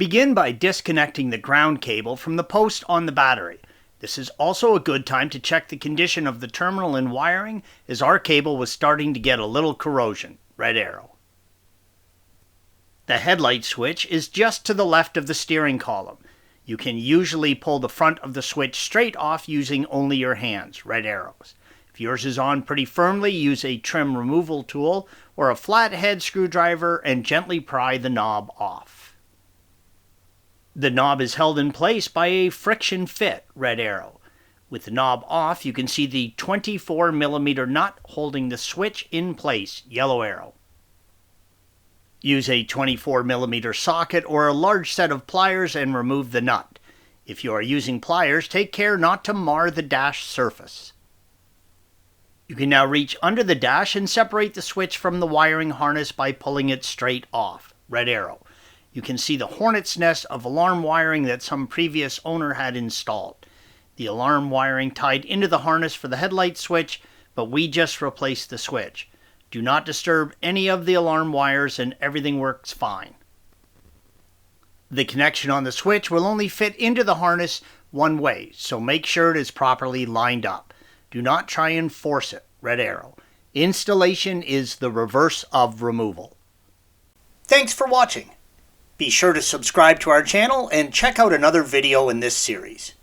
Begin by disconnecting the ground cable from the post on the battery. This is also a good time to check the condition of the terminal and wiring, as our cable was starting to get a little corrosion. Red arrow. The headlight switch is just to the left of the steering column. You can usually pull the front of the switch straight off using only your hands. Red arrows. If yours is on pretty firmly, use a trim removal tool or a flathead screwdriver and gently pry the knob off. The knob is held in place by a friction fit. Red arrow. With the knob off, you can see the 24mm nut holding the switch in place. Yellow arrow. Use a 24mm socket or a large set of pliers and remove the nut. If you are using pliers, take care not to mar the dash surface. You can now reach under the dash and separate the switch from the wiring harness by pulling it straight off. Red arrow. You can see the hornet's nest of alarm wiring that some previous owner had installed. The alarm wiring tied into the harness for the headlight switch, but we just replaced the switch. Do not disturb any of the alarm wires and everything works fine. The connection on the switch will only fit into the harness one way, so make sure it is properly lined up. Do not try and force it. Red arrow. Installation is the reverse of removal. Thanks for watching. Be sure to subscribe to our channel and check out another video in this series.